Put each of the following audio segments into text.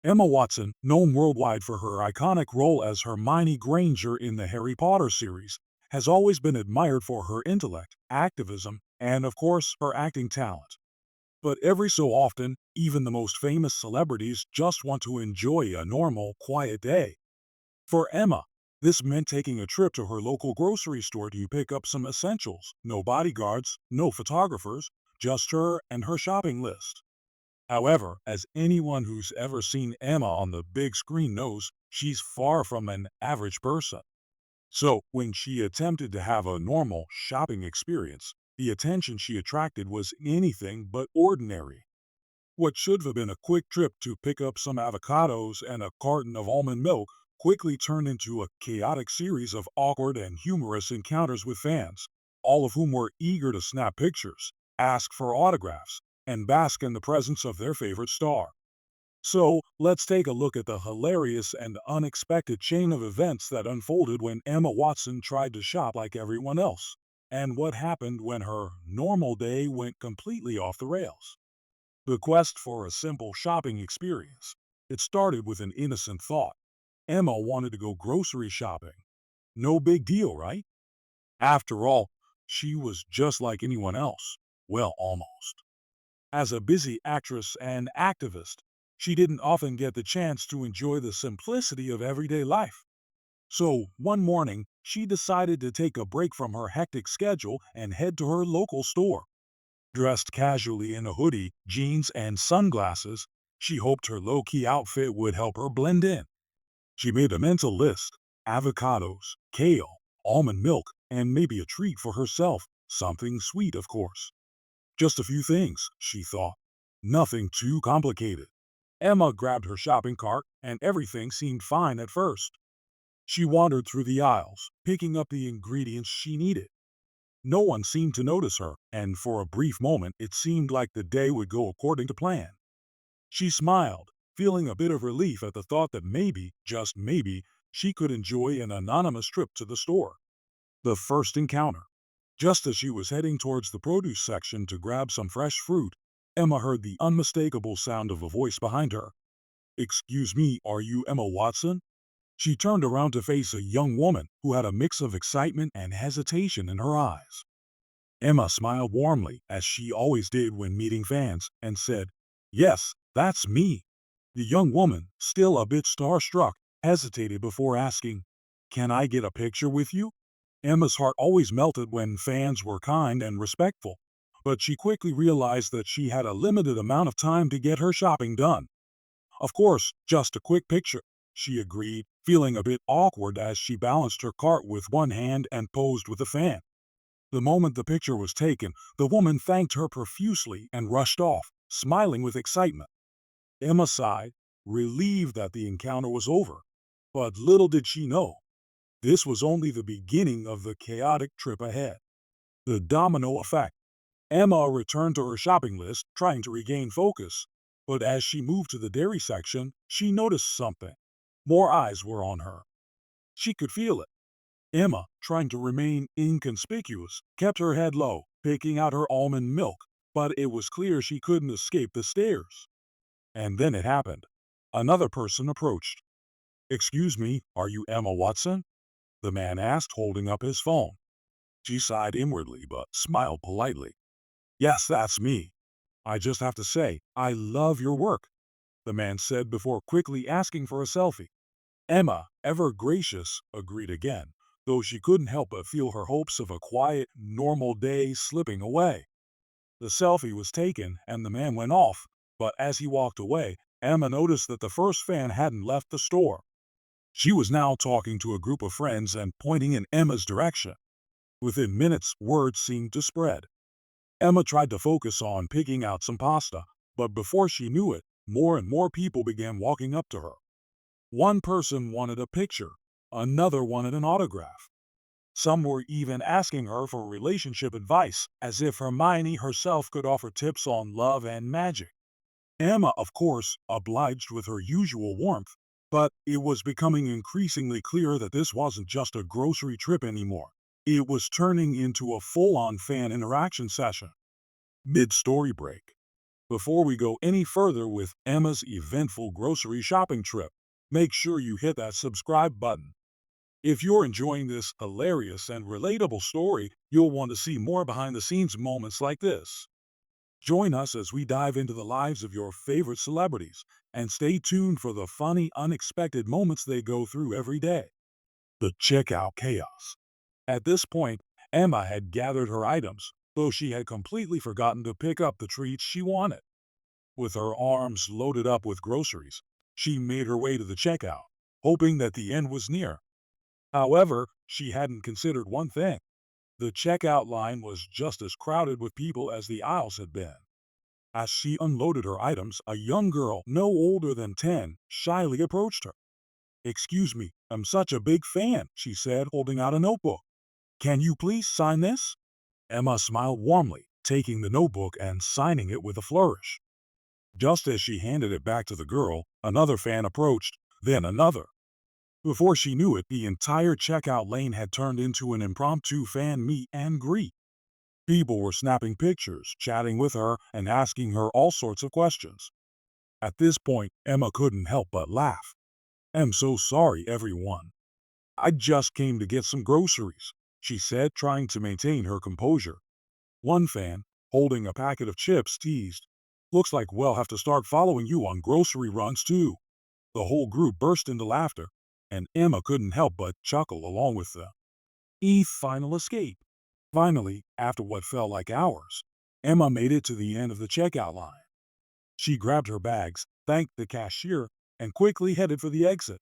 Emma Watson, known worldwide for her iconic role as Hermione Granger in the Harry Potter series, has always been admired for her intellect, activism, and of course, her acting talent. But every so often, even the most famous celebrities just want to enjoy a normal, quiet day. For Emma, this meant taking a trip to her local grocery store to pick up some essentials. No bodyguards, no photographers, just her and her shopping list. However, as anyone who's ever seen Emma on the big screen knows, she's far from an average person. So, when she attempted to have a normal shopping experience, the attention she attracted was anything but ordinary. What should have been a quick trip to pick up some avocados and a carton of almond milk quickly turned into a chaotic series of awkward and humorous encounters with fans, all of whom were eager to snap pictures, ask for autographs, and bask in the presence of their favorite star. So, let's take a look at the hilarious and unexpected chain of events that unfolded when Emma Watson tried to shop like everyone else, and what happened when her normal day went completely off the rails. The quest for a simple shopping experience. It started with an innocent thought. Emma wanted to go grocery shopping. No big deal, right? After all, she was just like anyone else. Well, almost. As a busy actress and activist, she didn't often get the chance to enjoy the simplicity of everyday life. So, one morning, she decided to take a break from her hectic schedule and head to her local store. Dressed casually in a hoodie, jeans, and sunglasses, she hoped her low-key outfit would help her blend in. She made a mental list: avocados, kale, almond milk, and maybe a treat for herself, something sweet, of course. Just a few things, she thought. Nothing too complicated. Emma grabbed her shopping cart, and everything seemed fine at first. She wandered through the aisles, picking up the ingredients she needed. No one seemed to notice her, and for a brief moment it seemed like the day would go according to plan. She smiled, feeling a bit of relief at the thought that maybe, just maybe, she could enjoy an anonymous trip to the store. The first encounter. Just as she was heading towards the produce section to grab some fresh fruit, Emma heard the unmistakable sound of a voice behind her. "Excuse me, are you Emma Watson?" She turned around to face a young woman who had a mix of excitement and hesitation in her eyes. Emma smiled warmly, as she always did when meeting fans, and said, "Yes, that's me." The young woman, still a bit starstruck, hesitated before asking, "Can I get a picture with you?" Emma's heart always melted when fans were kind and respectful, but she quickly realized that she had a limited amount of time to get her shopping done. "Of course, just a quick picture," she agreed, feeling a bit awkward as she balanced her cart with one hand and posed with a fan. The moment the picture was taken, the woman thanked her profusely and rushed off, smiling with excitement. Emma sighed, relieved that the encounter was over. But little did she know, this was only the beginning of the chaotic trip ahead. The domino effect. Emma returned to her shopping list, trying to regain focus. But as she moved to the dairy section, she noticed something. More eyes were on her. She could feel it. Emma, trying to remain inconspicuous, kept her head low, picking out her almond milk, but it was clear she couldn't escape the stares. And then it happened. Another person approached. "Excuse me, are you Emma Watson?" the man asked, holding up his phone. She sighed inwardly but smiled politely. "Yes, that's me. I just have to say, I love your work," the man said before quickly asking for a selfie. Emma, ever gracious, agreed again, though she couldn't help but feel her hopes of a quiet, normal day slipping away. The selfie was taken and the man went off, but as he walked away, Emma noticed that the first fan hadn't left the store. She was now talking to a group of friends and pointing in Emma's direction. Within minutes, word seemed to spread. Emma tried to focus on picking out some pasta, but before she knew it, more and more people began walking up to her. One person wanted a picture, another wanted an autograph. Some were even asking her for relationship advice, as if Hermione herself could offer tips on love and magic. Emma, of course, obliged with her usual warmth, but it was becoming increasingly clear that this wasn't just a grocery trip anymore. It was turning into a full-on fan interaction session. Mid-story break. Before we go any further with Emma's eventful grocery shopping trip, make sure you hit that subscribe button. If you're enjoying this hilarious and relatable story, you'll want to see more behind the scenes moments like this. Join us as we dive into the lives of your favorite celebrities, and stay tuned for the funny, unexpected moments they go through every day. The checkout chaos. At this point, Emma had gathered her items, though she had completely forgotten to pick up the treats she wanted. With her arms loaded up with groceries, she made her way to the checkout, hoping that the end was near. However, she hadn't considered one thing. The checkout line was just as crowded with people as the aisles had been. As she unloaded her items, a young girl, no older than 10, shyly approached her. "Excuse me, I'm such a big fan," she said, holding out a notebook. "Can you please sign this?" Emma smiled warmly, taking the notebook and signing it with a flourish. Just as she handed it back to the girl, another fan approached, then another. Before she knew it, the entire checkout lane had turned into an impromptu fan meet and greet. People were snapping pictures, chatting with her, and asking her all sorts of questions. At this point, Emma couldn't help but laugh. "I'm so sorry, everyone. I just came to get some groceries," she said, trying to maintain her composure. One fan, holding a packet of chips, teased, "Looks like we'll have to start following you on grocery runs, too." The whole group burst into laughter, and Emma couldn't help but chuckle along with them. Final escape. Finally, after what felt like hours, Emma made it to the end of the checkout line. She grabbed her bags, thanked the cashier, and quickly headed for the exit.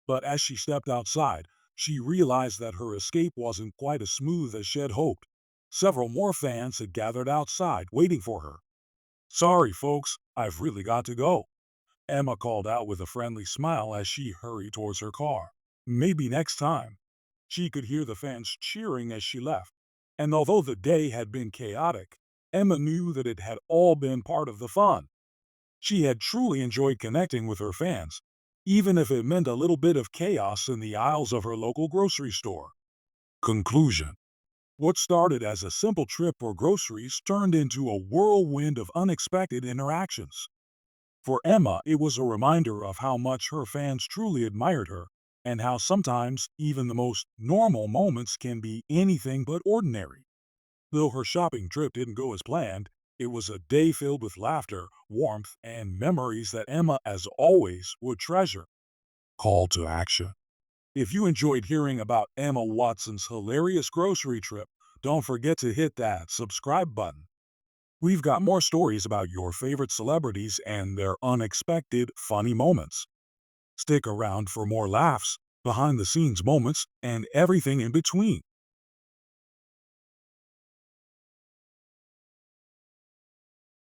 But as she stepped outside, she realized that her escape wasn't quite as smooth as she had hoped. Several more fans had gathered outside, waiting for her. "Sorry, folks, I've really got to go," Emma called out with a friendly smile as she hurried towards her car. "Maybe next time." She could hear the fans cheering as she left. And although the day had been chaotic, Emma knew that it had all been part of the fun. She had truly enjoyed connecting with her fans, even if it meant a little bit of chaos in the aisles of her local grocery store. Conclusion. What started as a simple trip for groceries turned into a whirlwind of unexpected interactions. For Emma, it was a reminder of how much her fans truly admired her, and how sometimes even the most normal moments can be anything but ordinary. Though her shopping trip didn't go as planned, it was a day filled with laughter, warmth, and memories that Emma, as always, would treasure. Call to action. If you enjoyed hearing about Emma Watson's hilarious grocery trip, don't forget to hit that subscribe button. We've got more stories about your favorite celebrities and their unexpected, funny moments. Stick around for more laughs, behind the scenes moments, and everything in between.